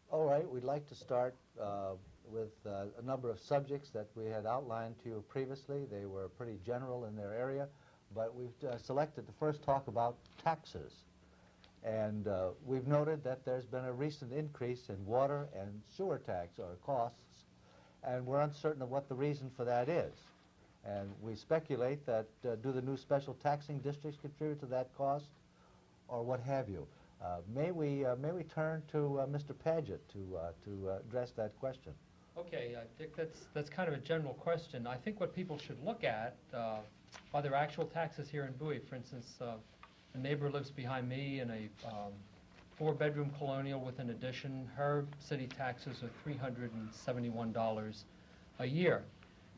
All right, we'd like to start with a number of subjects that we had outlined to you previously. They were pretty general in their area, but we've selected to first talk about taxes. And we've noted that there's been a recent increase in water and sewer tax or costs, and we're uncertain of what the reason for that is. And we speculate that do the new special taxing districts contribute to that cost, or what have you? May we turn to Mr. Paget to address that question? Okay, I think that's kind of a general question. I think what people should look at are there actual taxes here in Bowie. For instance, a neighbor lives behind me in a 4-bedroom colonial with an addition. Her city taxes are $371 a year,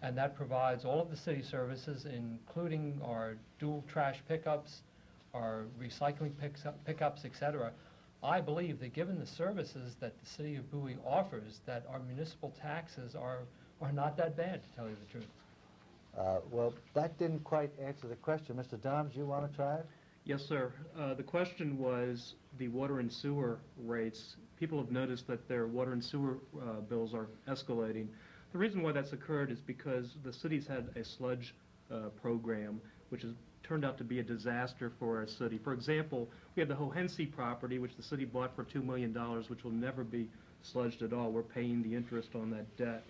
and that provides all of the city services, including our dual trash pickups, our recycling pickups, etc. I believe that given the services that the city of Bowie offers, that our municipal taxes are not that bad, to tell you the truth. Well, that didn't quite answer the question. Mr. Dahms, you want to try it? Yes, sir. The question was the water and sewer rates. People have noticed that their water and sewer bills are escalating. The reason why that's occurred is because the city's had a sludge program, which has turned out to be a disaster for our city. For example, we have the Hohensie property, which the city bought for $2 million, which will never be sludged at all. We're paying the interest on that debt.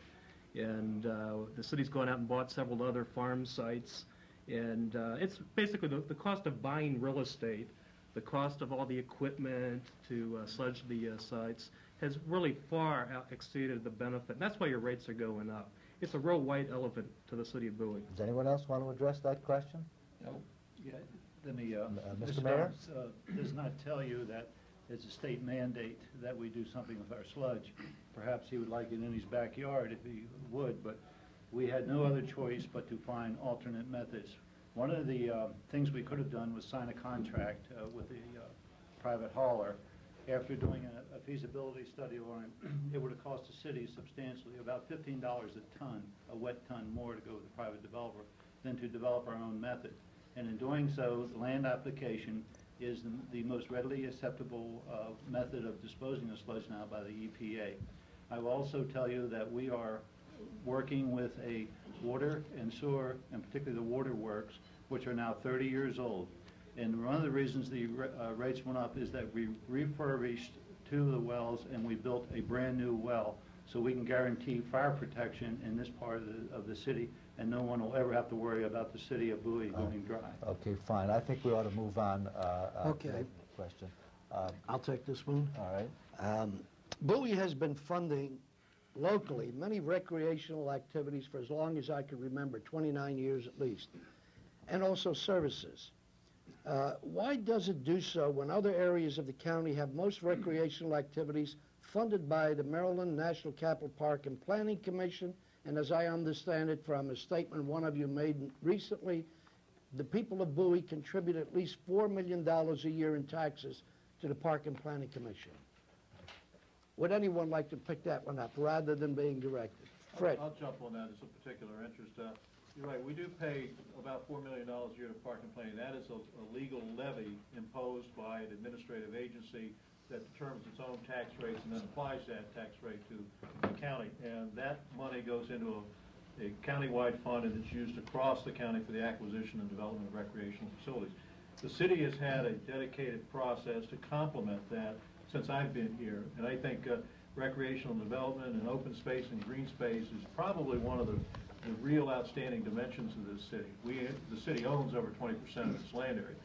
And the city's gone out and bought several other farm sites. And it's basically the cost of buying real estate, the cost of all the equipment to sludge the sites has really far exceeded the benefit. And that's why your rates are going up. It's a real white elephant to the city of Bowie. Does anyone else want to address that question? No. Yeah, let me, Mr. Mayor? Does not tell you that it's a state mandate that we do something with our sludge. Perhaps he would like it in his backyard if he would, but we had no other choice but to find alternate methods. One of the things we could have done was sign a contract with a private hauler. After doing a feasibility study on it, it would have cost the city substantially, about $15 a ton, a wet ton more to go with a private developer than to develop our own method. And in doing so, the land application is the most readily acceptable method of disposing of sludge now by the EPA. I will also tell you that we are working with a water and sewer, and particularly the water works, which are now 30 years old. And one of the reasons the rates went up is that we refurbished 2 of the wells and we built a brand new well so we can guarantee fire protection in this part of the city, and no one will ever have to worry about the city of Bowie going dry. Okay, fine. I think we ought to move on okay. to that question. I'll take this one. All right. Bowie has been funding locally many recreational activities for as long as I can remember, 29 years at least, and also services. Why does it do so when other areas of the county have most recreational activities funded by the Maryland National Capital Park and Planning Commission? And as I understand it from a statement one of you made recently, the people of Bowie contribute at least $4 million a year in taxes to the Park and Planning Commission. Would anyone like to pick that one up rather than being directed? Fred. I'll jump on that as a particular interest. You're right, we do pay about $4 million a year to Park and Planning. That is a legal levy imposed by an administrative agency that determines its own tax rates and then applies that tax rate to the county. And that money goes into a county-wide fund, and it's used across the county for the acquisition and development of recreational facilities. The city has had a dedicated process to complement that since I've been here, and I think recreational development and open space and green space is probably one of the real outstanding dimensions of this city. The city owns over 20% of its land area.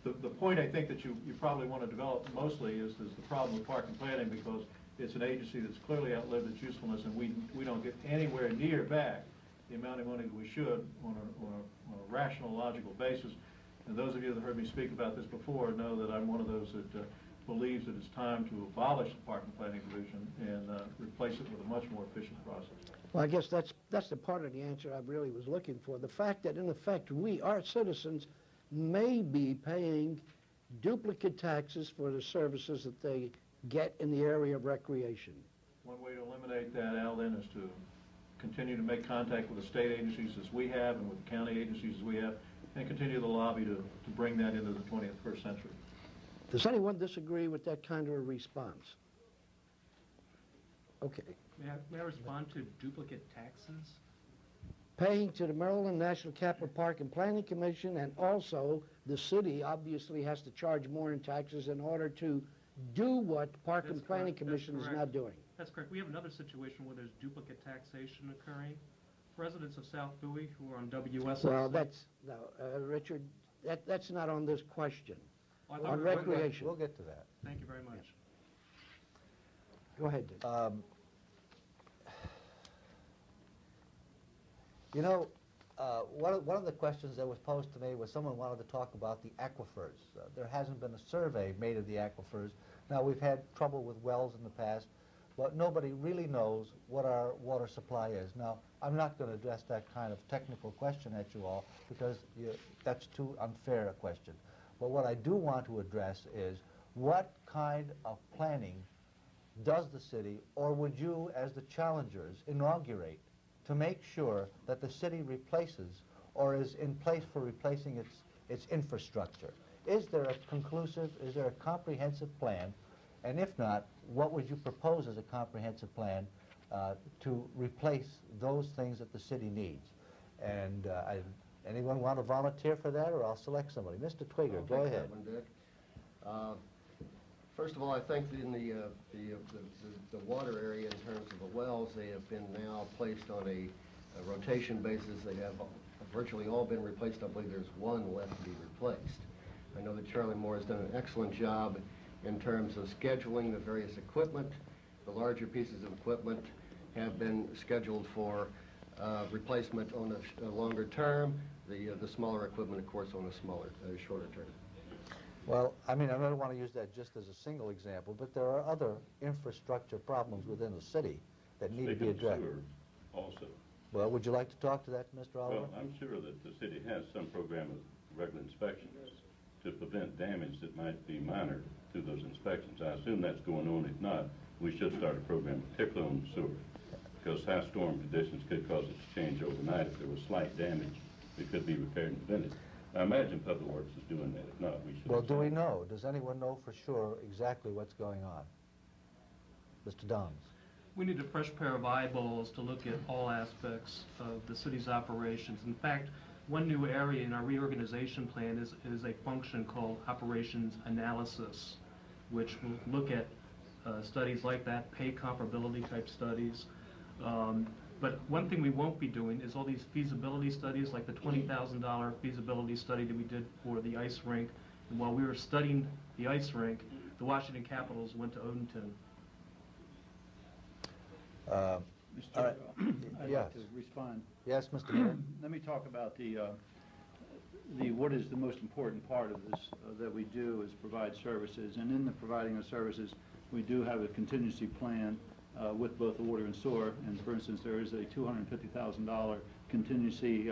The point I think that you probably want to develop mostly is the problem with Park and Planning, because it's an agency that's clearly outlived its usefulness, and we don't get anywhere near back the amount of money that we should on a rational, logical basis. And those of you that heard me speak about this before know that I'm one of those that believes that it's time to abolish the Park and Planning Division and replace it with a much more efficient process. Well, I guess that's the part of the answer I really was looking for. The fact that, in effect, we, our citizens, may be paying duplicate taxes for the services that they get in the area of recreation. One way to eliminate that, Al, then, is to continue to make contact with the state agencies as we have and with the county agencies as we have, and continue the lobby to bring that into the 21st century. Does anyone disagree with that kind of a response? Okay. May I respond to duplicate taxes? Paying to the Maryland National Capital Park and Planning Commission, and also the city obviously has to charge more in taxes in order to do what Park and That's Planning correct. That's Commission is correct. not doing. That's correct. We have another situation where there's duplicate taxation occurring. Residents of South Bowie who are on WSIC. Well, Richard, that's not on this question. Oh, I thought On we were- recreation. We'll get to that. Thank you very much. Go ahead, Dick. You know, one of the questions that was posed to me was someone wanted to talk about the aquifers. There hasn't been a survey made of the aquifers. Now, we've had trouble with wells in the past, but nobody really knows what our water supply is. Now, I'm not going to address that kind of technical question at you all because that's too unfair a question. But what I do want to address is what kind of planning does the city, or would you, as the challengers, inaugurate to make sure that the city replaces or is in place for replacing its infrastructure? Is there a comprehensive plan? And if not, what would you propose as a comprehensive plan to replace those things that the city needs? And anyone want to volunteer for that, or I'll select somebody? Mr. Twigger, go ahead. That one, Dick. First of all, I think in the water area, in terms of the wells, they have been now placed on a rotation basis. They have virtually all been replaced. I believe there's one left to be replaced. I know that Charlie Moore has done an excellent job in terms of scheduling the various equipment. The larger pieces of equipment have been scheduled for replacement on a longer term. The smaller equipment, of course, on a shorter term. Well, I mean, I don't want to use that just as a single example, but there are other infrastructure problems within the city that need to be addressed. Sewer also. Well, would you like to talk to that, Mr. Oliver? Well, I'm sure that the city has some program of regular inspections to prevent damage that might be minor through those inspections. I assume that's going on. If not, we should start a program, particularly on sewer, because high storm conditions could cause it to change overnight. If there was slight damage, it could be repaired and prevented. I imagine Public Works is doing that. If not, we should. Well, do we know? Does anyone know for sure exactly what's going on? Mr. Dahms. We need a fresh pair of eyeballs to look at all aspects of the city's operations. In fact, one new area in our reorganization plan is a function called operations analysis, which will look at studies like that, pay comparability type studies. But one thing we won't be doing is all these feasibility studies, like the $20,000 feasibility study that we did for the ice rink. And while we were studying the ice rink, the Washington Capitals went to Odenton. Mr. I'd yes. like to respond. Yes, Mr. Mayor. Let me talk about what is the most important part of this that we do is provide services. And in the providing of services, we do have a contingency plan with both the water and sewer. And for instance, there is a $250,000 contingency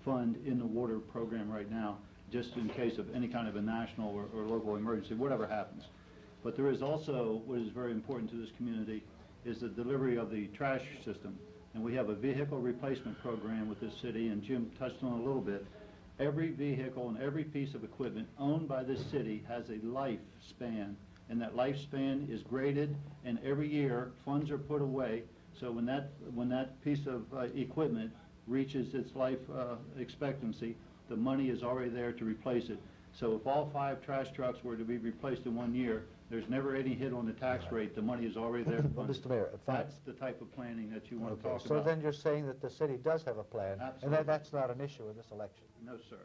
fund in the water program right now, just in case of any kind of a national or local emergency, whatever happens. But there is also, what is very important to this community, is the delivery of the trash system. And we have a vehicle replacement program with this city, and Jim touched on it a little bit. Every vehicle and every piece of equipment owned by this city has a lifespan, and that lifespan is graded, and every year funds are put away. So when that piece of equipment reaches its life expectancy, the money is already there to replace it. So if all 5 trash trucks were to be replaced in 1 year, there's never any hit on the tax rate. The money is already there. Well, Mr. Mayor, That's the type of planning that you want to okay, talk so about. then you're saying that the city does have a plan, Absolutely. and that's not an issue in this election. No, sir.